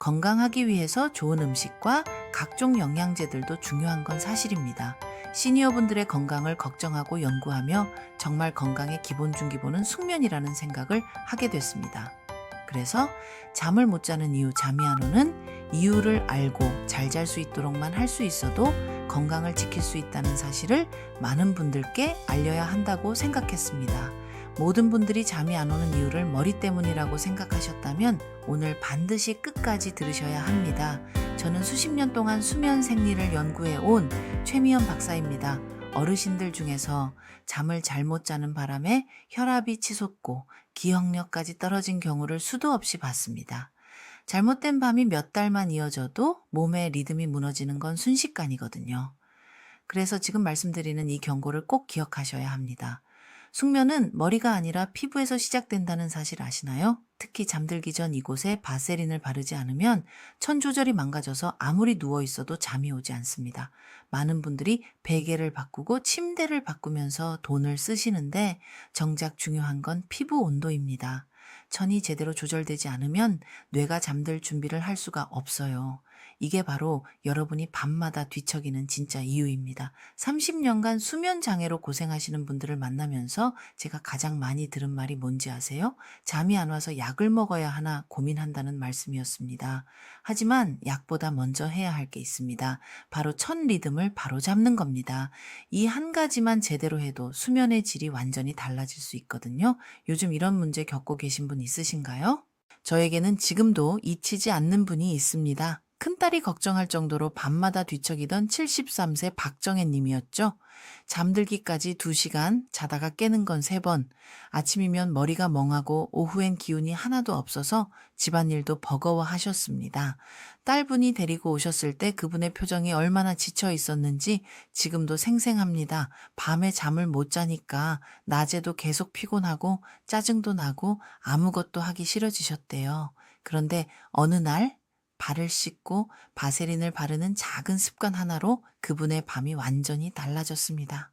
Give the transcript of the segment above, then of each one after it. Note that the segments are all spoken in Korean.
건강하기 위해서 좋은 음식과 각종 영양제들도 중요한 건 사실입니다. 시니어분들의 건강을 걱정하고 연구하며 정말 건강의 기본 중기본은 숙면이라는 생각을 하게 됐습니다. 그래서 잠을 못 자는 이유 잠이 안 오는 이유를 알고 잘 잘 수 있도록만 할 수 있어도 건강을 지킬 수 있다는 사실을 많은 분들께 알려야 한다고 생각했습니다. 모든 분들이 잠이 안 오는 이유를 머리 때문이라고 생각하셨다면 오늘 반드시 끝까지 들으셔야 합니다. 저는 수십 년 동안 수면 생리를 연구해 온 최미연 박사입니다. 어르신들 중에서 잠을 잘못 자는 바람에 혈압이 치솟고 기억력까지 떨어진 경우를 수도 없이 봤습니다. 잘못된 밤이 몇 달만 이어져도 몸의 리듬이 무너지는 건 순식간이거든요. 그래서 지금 말씀드리는 이 경고를 꼭 기억하셔야 합니다. 숙면은 머리가 아니라 피부에서 시작된다는 사실 아시나요? 특히 잠들기 전 이곳에 바세린을 바르지 않으면 천 조절이 망가져서 아무리 누워 있어도 잠이 오지 않습니다. 많은 분들이 베개를 바꾸고 침대를 바꾸면서 돈을 쓰시는데 정작 중요한 건 피부 온도입니다. 천이 제대로 조절되지 않으면 뇌가 잠들 준비를 할 수가 없어요. 이게 바로 여러분이 밤마다 뒤척이는 진짜 이유입니다. 30년간 수면 장애로 고생하시는 분들을 만나면서 제가 가장 많이 들은 말이 뭔지 아세요? 잠이 안 와서 약을 먹어야 하나 고민한다는 말씀이었습니다. 하지만 약보다 먼저 해야 할 게 있습니다. 바로 천 리듬을 바로 잡는 겁니다. 이 한 가지만 제대로 해도 수면의 질이 완전히 달라질 수 있거든요. 요즘 이런 문제 겪고 계신 분 있으신가요? 저에게는 지금도 잊히지 않는 분이 있습니다. 큰딸이 걱정할 정도로 밤마다 뒤척이던 73세 박정혜 님이었죠. 잠들기까지 2시간, 자다가 깨는 건 3번. 아침이면 머리가 멍하고 오후엔 기운이 하나도 없어서 집안일도 버거워하셨습니다. 딸분이 데리고 오셨을 때 그분의 표정이 얼마나 지쳐 있었는지 지금도 생생합니다. 밤에 잠을 못 자니까 낮에도 계속 피곤하고 짜증도 나고 아무것도 하기 싫어지셨대요. 그런데 어느 날 발을 씻고 바세린을 바르는 작은 습관 하나로 그분의 밤이 완전히 달라졌습니다.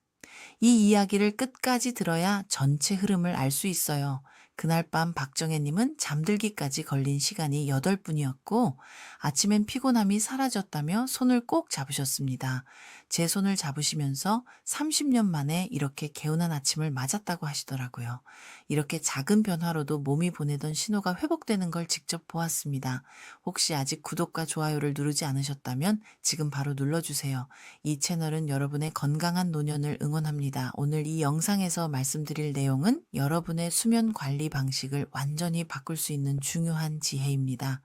이 이야기를 끝까지 들어야 전체 흐름을 알 수 있어요. 그날 밤 박정혜님은 잠들기까지 걸린 시간이 8분이었고 아침엔 피곤함이 사라졌다며 손을 꼭 잡으셨습니다. 제 손을 잡으시면서 30년 만에 이렇게 개운한 아침을 맞았다고 하시더라고요. 이렇게 작은 변화로도 몸이 보내던 신호가 회복되는 걸 직접 보았습니다. 혹시 아직 구독과 좋아요를 누르지 않으셨다면 지금 바로 눌러주세요. 이 채널은 여러분의 건강한 노년을 응원합니다. 오늘 이 영상에서 말씀드릴 내용은 여러분의 수면 관리 방식을 완전히 바꿀 수 있는 중요한 지혜입니다.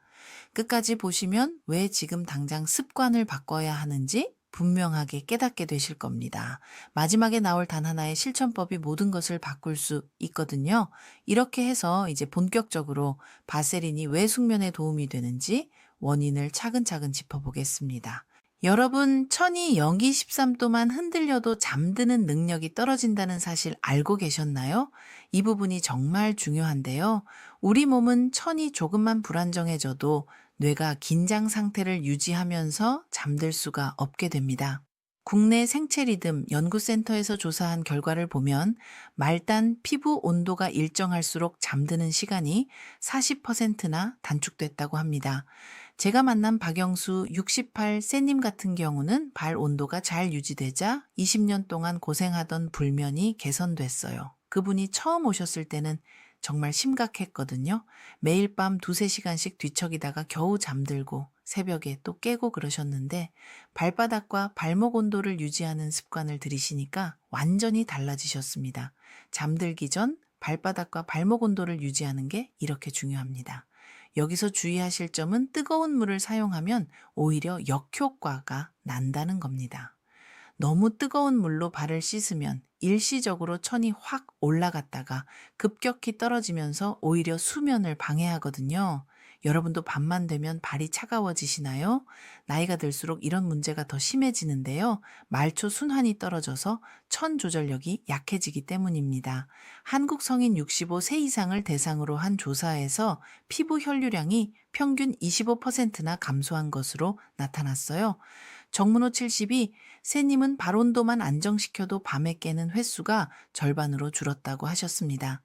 끝까지 보시면 왜 지금 당장 습관을 바꿔야 하는지 분명하게 깨닫게 되실 겁니다. 마지막에 나올 단 하나의 실천법이 모든 것을 바꿀 수 있거든요. 이렇게 해서 이제 본격적으로 바세린이 왜 숙면에 도움이 되는지 원인을 차근차근 짚어보겠습니다. 여러분, 천이 영기 13도만 흔들려도 잠드는 능력이 떨어진다는 사실 알고 계셨나요? 이 부분이 정말 중요한데요. 우리 몸은 천이 조금만 불안정해져도 뇌가 긴장 상태를 유지하면서 잠들 수가 없게 됩니다. 국내 생체 리듬 연구센터에서 조사한 결과를 보면 말단 피부 온도가 일정할수록 잠드는 시간이 40%나 단축됐다고 합니다. 제가 만난 박영수 68세님 같은 경우는 발 온도가 잘 유지되자 20년 동안 고생하던 불면이 개선됐어요. 그분이 처음 오셨을 때는 정말 심각했거든요. 매일 밤 2~3시간씩 뒤척이다가 겨우 잠들고 새벽에 또 깨고 그러셨는데 발바닥과 발목 온도를 유지하는 습관을 들이시니까 완전히 달라지셨습니다. 잠들기 전 발바닥과 발목 온도를 유지하는 게 이렇게 중요합니다. 여기서 주의하실 점은 뜨거운 물을 사용하면 오히려 역효과가 난다는 겁니다. 너무 뜨거운 물로 발을 씻으면 일시적으로 천이 확 올라갔다가 급격히 떨어지면서 오히려 수면을 방해하거든요. 여러분도 밤만 되면 발이 차가워지시나요? 나이가 들수록 이런 문제가 더 심해지는데요. 말초 순환이 떨어져서 천 조절력이 약해지기 때문입니다. 한국 성인 65세 이상을 대상으로 한 조사에서 피부 혈류량이 평균 25%나 감소한 것으로 나타났어요. 정문호 70이 새님은 발 온도만 안정시켜도 밤에 깨는 횟수가 절반으로 줄었다고 하셨습니다.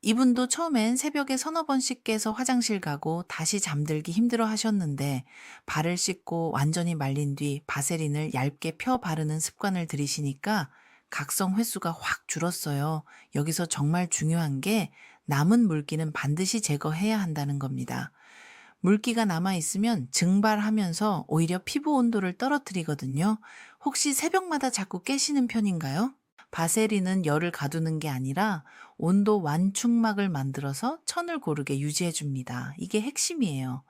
이분도 처음엔 새벽에 서너 번씩 깨서 화장실 가고 다시 잠들기 힘들어 하셨는데 발을 씻고 완전히 말린 뒤 바세린을 얇게 펴 바르는 습관을 들이시니까 각성 횟수가 확 줄었어요. 여기서 정말 중요한 게 남은 물기는 반드시 제거해야 한다는 겁니다. 물기가 남아있으면 증발하면서 오히려 피부 온도를 떨어뜨리거든요. 혹시 새벽마다 자꾸 깨시는 편인가요? 바세린은 열을 가두는 게 아니라 온도 완충막을 만들어서 천을 고르게 유지해 줍니다. 이게 핵심이에요.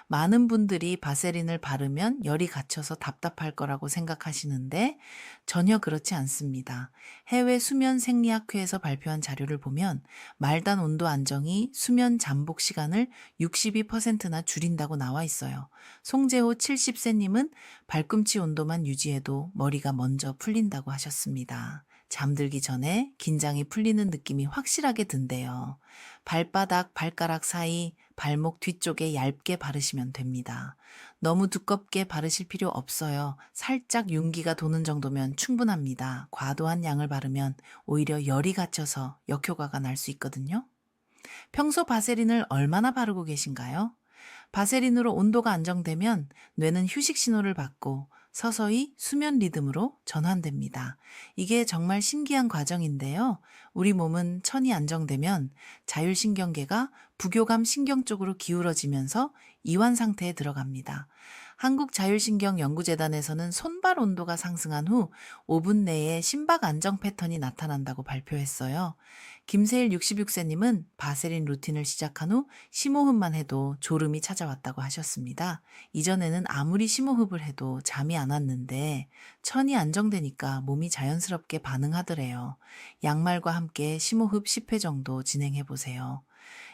많은 분들이 바세린을 바르면 열이 갇혀서 답답할 거라고 생각하시는데 전혀 그렇지 않습니다. 해외 수면 생리학회에서 발표한 자료를 보면 말단 온도 안정이 수면 잠복 시간을 62%나 줄인다고 나와 있어요. 송재호 70세님은 발꿈치 온도만 유지해도 머리가 먼저 풀린다고 하셨습니다. 잠들기 전에 긴장이 풀리는 느낌이 확실하게 든대요. 발바닥, 발가락 사이, 발목 뒤쪽에 얇게 바르시면 됩니다. 너무 두껍게 바르실 필요 없어요. 살짝 윤기가 도는 정도면 충분합니다. 과도한 양을 바르면 오히려 열이 갇혀서 역효과가 날 수 있거든요. 평소 바세린을 얼마나 바르고 계신가요? 바세린으로 온도가 안정되면 뇌는 휴식 신호를 받고 서서히 수면 리듬으로 전환됩니다. 이게 정말 신기한 과정인데요. 우리 몸은 천이 안정되면 자율신경계가 부교감 신경 쪽으로 기울어지면서 이완 상태에 들어갑니다. 한국자율신경연구재단에서는 손발 온도가 상승한 후 5분 내에 심박 안정 패턴이 나타난다고 발표했어요. 김세일 66세님은 바세린 루틴을 시작한 후 심호흡만 해도 졸음이 찾아왔다고 하셨습니다. 이전에는 아무리 심호흡을 해도 잠이 안 왔는데 천이 안정되니까 몸이 자연스럽게 반응하더래요. 양말과 함께 심호흡 10회 정도 진행해 보세요.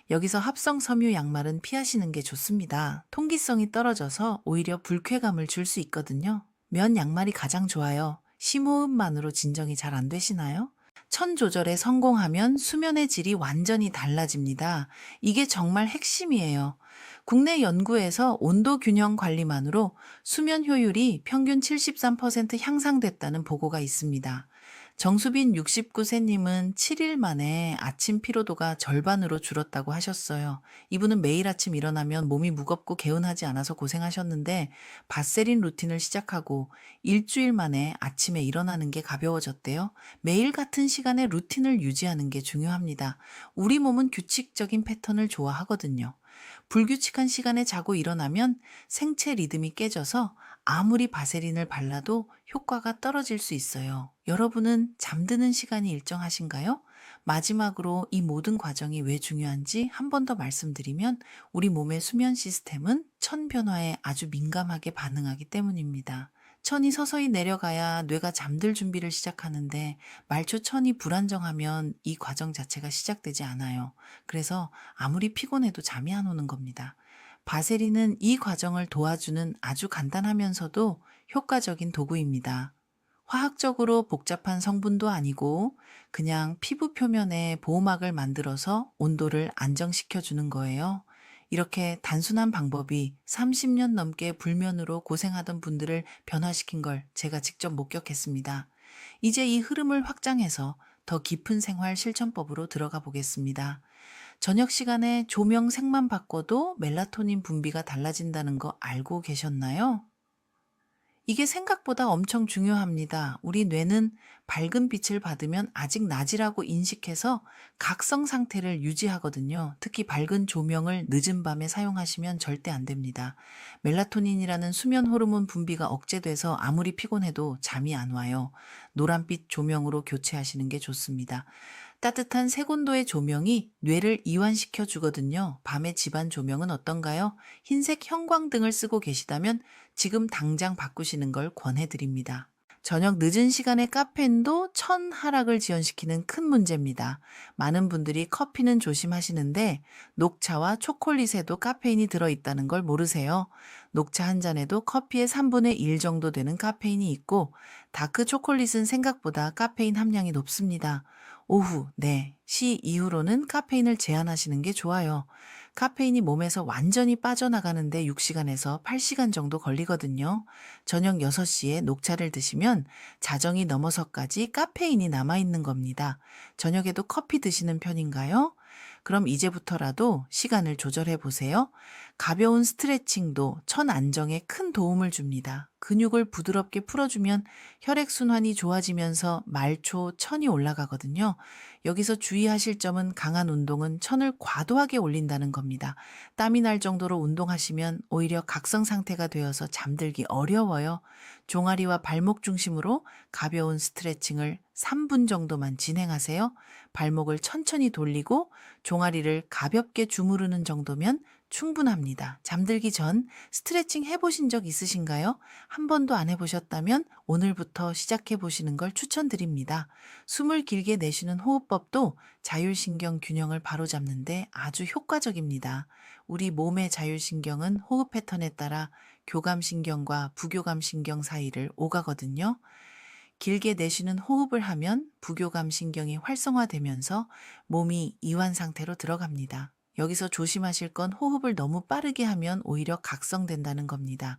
여기서 합성 섬유 양말은 피하시는 게 좋습니다. 통기성이 떨어져서 오히려 불쾌감을 줄 수 있거든요. 면 양말이 가장 좋아요. 심호흡만으로 진정이 잘 안 되시나요? 천 조절에 성공하면 수면의 질이 완전히 달라집니다. 이게 정말 핵심이에요. 국내 연구에서 온도 균형 관리만으로 수면 효율이 평균 73% 향상됐다는 보고가 있습니다. 정수빈 69세님은 7일 만에 아침 피로도가 절반으로 줄었다고 하셨어요. 이분은 매일 아침 일어나면 몸이 무겁고 개운하지 않아서 고생하셨는데 바세린 루틴을 시작하고 일주일 만에 아침에 일어나는 게 가벼워졌대요. 매일 같은 시간에 루틴을 유지하는 게 중요합니다. 우리 몸은 규칙적인 패턴을 좋아하거든요. 불규칙한 시간에 자고 일어나면 생체 리듬이 깨져서 아무리 바세린을 발라도 효과가 떨어질 수 있어요. 여러분은 잠드는 시간이 일정하신가요? 마지막으로 이 모든 과정이 왜 중요한지 한 번 더 말씀드리면 우리 몸의 수면 시스템은 천 변화에 아주 민감하게 반응하기 때문입니다. 천이 서서히 내려가야 뇌가 잠들 준비를 시작하는데 말초 천이 불안정하면 이 과정 자체가 시작되지 않아요. 그래서 아무리 피곤해도 잠이 안 오는 겁니다. 바세린은 이 과정을 도와주는 아주 간단하면서도 효과적인 도구입니다. 화학적으로 복잡한 성분도 아니고 그냥 피부 표면에 보호막을 만들어서 온도를 안정시켜 주는 거예요. 이렇게 단순한 방법이 30년 넘게 불면으로 고생하던 분들을 변화시킨 걸 제가 직접 목격했습니다. 이제 이 흐름을 확장해서 더 깊은 생활 실천법으로 들어가 보겠습니다. 저녁 시간에 조명 색만 바꿔도 멜라토닌 분비가 달라진다는 거 알고 계셨나요? 이게 생각보다 엄청 중요합니다. 우리 뇌는 밝은 빛을 받으면 아직 낮이라고 인식해서 각성 상태를 유지하거든요. 특히 밝은 조명을 늦은 밤에 사용하시면 절대 안 됩니다. 멜라토닌이라는 수면 호르몬 분비가 억제돼서 아무리 피곤해도 잠이 안 와요. 노란빛 조명으로 교체하시는 게 좋습니다. 따뜻한 색온도의 조명이 뇌를 이완시켜 주거든요. 밤의 집안 조명은 어떤가요? 흰색 형광등을 쓰고 계시다면 지금 당장 바꾸시는 걸 권해드립니다. 저녁 늦은 시간에 카페인도 천 하락을 지연시키는 큰 문제입니다. 많은 분들이 커피는 조심하시는데 녹차와 초콜릿에도 카페인이 들어있다는 걸 모르세요. 녹차 한 잔에도 커피의 3분의 1 정도 되는 카페인이 있고 다크 초콜릿은 생각보다 카페인 함량이 높습니다. 오후 4시 이후로는 카페인을 제한하시는 게 좋아요. 카페인이 몸에서 완전히 빠져나가는데 6시간에서 8시간 정도 걸리거든요. 저녁 6시에 녹차를 드시면 자정이 넘어서까지 카페인이 남아있는 겁니다. 저녁에도 커피 드시는 편인가요? 그럼 이제부터라도 시간을 조절해 보세요. 가벼운 스트레칭도 천 안정에 큰 도움을 줍니다. 근육을 부드럽게 풀어주면 혈액순환이 좋아지면서 말초, 천이 올라가거든요. 여기서 주의하실 점은 강한 운동은 천을 과도하게 올린다는 겁니다. 땀이 날 정도로 운동하시면 오히려 각성 상태가 되어서 잠들기 어려워요. 종아리와 발목 중심으로 가벼운 스트레칭을 3분 정도만 진행하세요. 발목을 천천히 돌리고 종아리를 가볍게 주무르는 정도면 충분합니다. 잠들기 전 스트레칭 해보신 적 있으신가요? 한 번도 안 해보셨다면 오늘부터 시작해 보시는 걸 추천드립니다. 숨을 길게 내쉬는 호흡법도 자율신경 균형을 바로잡는데 아주 효과적입니다. 우리 몸의 자율신경은 호흡 패턴에 따라 교감신경과 부교감신경 사이를 오가거든요. 길게 내쉬는 호흡을 하면 부교감신경이 활성화되면서 몸이 이완 상태로 들어갑니다. 여기서 조심하실 건 호흡을 너무 빠르게 하면 오히려 각성된다는 겁니다.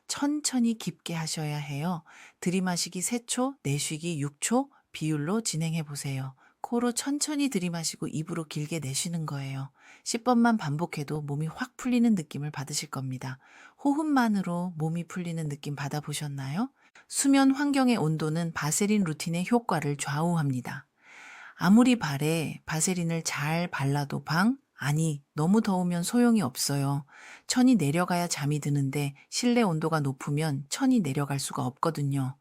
천천히 깊게 하셔야 해요. 들이마시기 3초, 내쉬기 6초 비율로 진행해 보세요. 코로 천천히 들이마시고 입으로 길게 내쉬는 거예요. 10번만 반복해도 몸이 확 풀리는 느낌을 받으실 겁니다. 호흡만으로 몸이 풀리는 느낌 받아보셨나요? 수면 환경의 온도는 바세린 루틴의 효과를 좌우합니다. 아무리 발에 바세린을 잘 발라도 아니, 너무 더우면 소용이 없어요. 천이 내려가야 잠이 드는데 실내 온도가 높으면 천이 내려갈 수가 없거든요.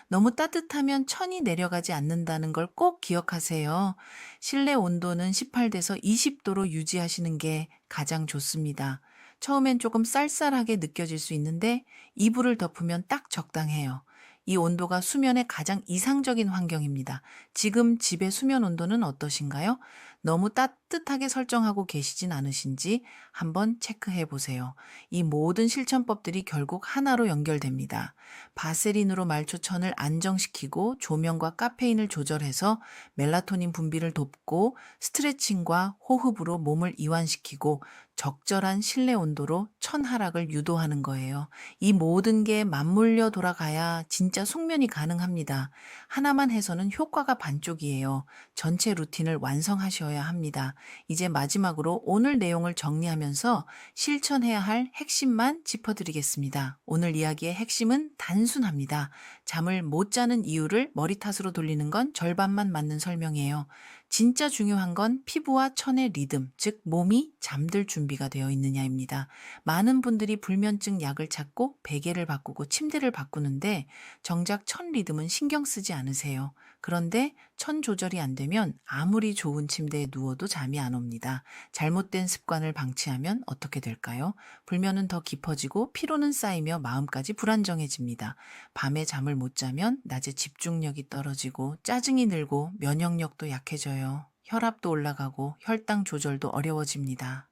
너무 따뜻하면 천이 내려가지 않는다는 걸 꼭 기억하세요. 실내 온도는 18도에서 20도로 유지하시는 게 가장 좋습니다. 처음엔 조금 쌀쌀하게 느껴질 수 있는데 이불을 덮으면 딱 적당해요. 이 온도가 수면의 가장 이상적인 환경입니다. 지금 집의 수면 온도는 어떠신가요? 너무 따뜻하게 설정하고 계시진 않으신지 한번 체크해 보세요. 이 모든 실천법들이 결국 하나로 연결됩니다. 바세린으로 말초천을 안정시키고 조명과 카페인을 조절해서 멜라토닌 분비를 돕고 스트레칭과 호흡으로 몸을 이완시키고 적절한 실내 온도로 천 하락을 유도하는 거예요. 이 모든 게 맞물려 돌아가야 진짜 숙면이 가능합니다. 하나만 해서는 효과가 반쪽이에요. 전체 루틴을 완성하셔야 합니다. 이제 마지막으로 오늘 내용을 정리하면서 실천해야 할 핵심만 짚어드리겠습니다. 오늘 이야기의 핵심은 단순합니다. 잠을 못 자는 이유를 머리 탓으로 돌리는 건 절반만 맞는 설명이에요. 진짜 중요한 건 피부와 천의 리듬, 즉 몸이 잠들 준비가 되어 있느냐입니다. 많은 분들이 불면증 약을 찾고 베개를 바꾸고 침대를 바꾸는데 정작 천 리듬은 신경 쓰지 않으세요. 그런데 천 조절이 안 되면 아무리 좋은 침대에 누워도 잠이 안 옵니다. 잘못된 습관을 방치하면 어떻게 될까요? 불면은 더 깊어지고 피로는 쌓이며 마음까지 불안정해집니다. 밤에 잠을 못 자면 낮에 집중력이 떨어지고 짜증이 늘고 면역력도 약해져요. 혈압도 올라가고 혈당 조절도 어려워집니다.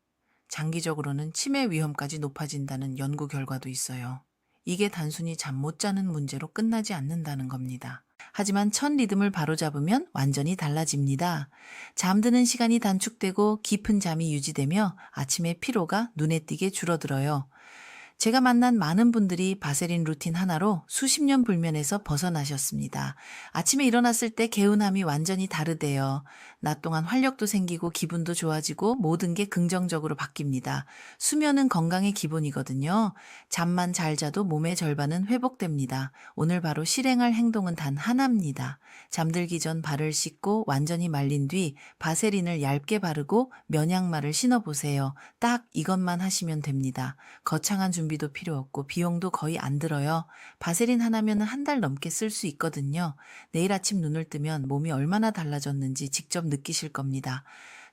장기적으로는 치매 위험까지 높아진다는 연구 결과도 있어요. 이게 단순히 잠 못 자는 문제로 끝나지 않는다는 겁니다. 하지만 천 리듬을 바로잡으면 완전히 달라집니다. 잠드는 시간이 단축되고 깊은 잠이 유지되며 아침의 피로가 눈에 띄게 줄어들어요. 제가 만난 많은 분들이 바세린 루틴 하나로 수십 년 불면에서 벗어나셨습니다. 아침에 일어났을 때 개운함이 완전히 다르대요. 낮 동안 활력도 생기고 기분도 좋아지고 모든 게 긍정적으로 바뀝니다. 수면은 건강의 기본이거든요. 잠만 잘 자도 몸의 절반은 회복됩니다. 오늘 바로 실행할 행동은 단 하나입니다. 잠들기 전 발을 씻고 완전히 말린 뒤 바세린을 얇게 바르고 면양말을 신어보세요. 딱 이것만 하시면 됩니다. 거창한 준비도 필요 없고 비용도 거의 안 들어요. 바세린 하나면 한 달 넘게 쓸 수 있거든요. 내일 아침 눈을 뜨면 몸이 얼마나 달라졌는지 직접 느끼실 겁니다.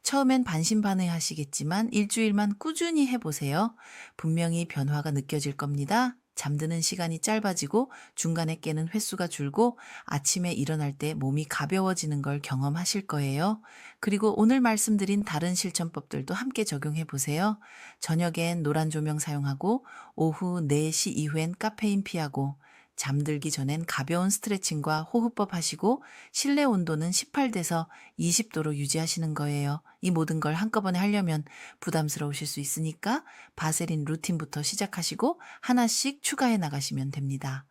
처음엔 반신반의하시겠지만 일주일만 꾸준히 해보세요. 분명히 변화가 느껴질 겁니다. 잠드는 시간이 짧아지고 중간에 깨는 횟수가 줄고 아침에 일어날 때 몸이 가벼워지는 걸 경험하실 거예요. 그리고 오늘 말씀드린 다른 실천법들도 함께 적용해 보세요. 저녁엔 노란 조명 사용하고 오후 4시 이후엔 카페인 피하고 잠들기 전엔 가벼운 스트레칭과 호흡법 하시고 실내 온도는 18도에서 20도로 유지하시는 거예요. 이 모든 걸 한꺼번에 하려면 부담스러우실 수 있으니까 바세린 루틴부터 시작하시고 하나씩 추가해 나가시면 됩니다.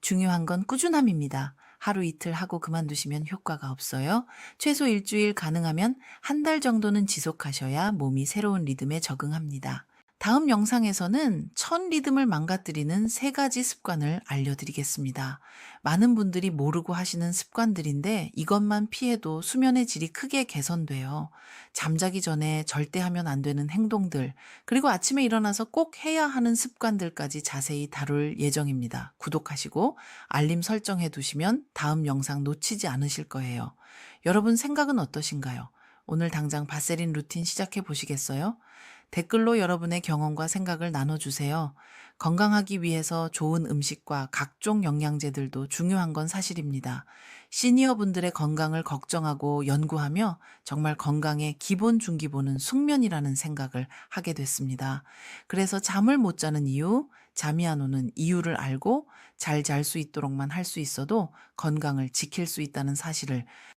중요한 건 꾸준함입니다. 하루 이틀 하고 그만두시면 효과가 없어요. 최소 일주일, 가능하면 한 달 정도는 지속하셔야 몸이 새로운 리듬에 적응합니다. 다음 영상에서는 천 리듬을 망가뜨리는 세 가지 습관을 알려드리겠습니다. 많은 분들이 모르고 하시는 습관들인데 이것만 피해도 수면의 질이 크게 개선돼요. 잠자기 전에 절대 하면 안 되는 행동들, 그리고 아침에 일어나서 꼭 해야 하는 습관들까지 자세히 다룰 예정입니다. 구독하시고 알림 설정해 두시면 다음 영상 놓치지 않으실 거예요. 여러분 생각은 어떠신가요? 오늘 당장 바세린 루틴 시작해 보시겠어요? 댓글로 여러분의 경험과 생각을 나눠주세요. 건강하기 위해서 좋은 음식과 각종 영양제들도 중요한 건 사실입니다. 시니어 분들의 건강을 걱정하고 연구하며 정말 건강의 기본 중기본은 숙면이라는 생각을 하게 됐습니다. 그래서 잠을 못 자는 이유, 잠이 안 오는 이유를 알고 잘 잘 수 있도록만 할 수 있어도 건강을 지킬 수 있다는 사실을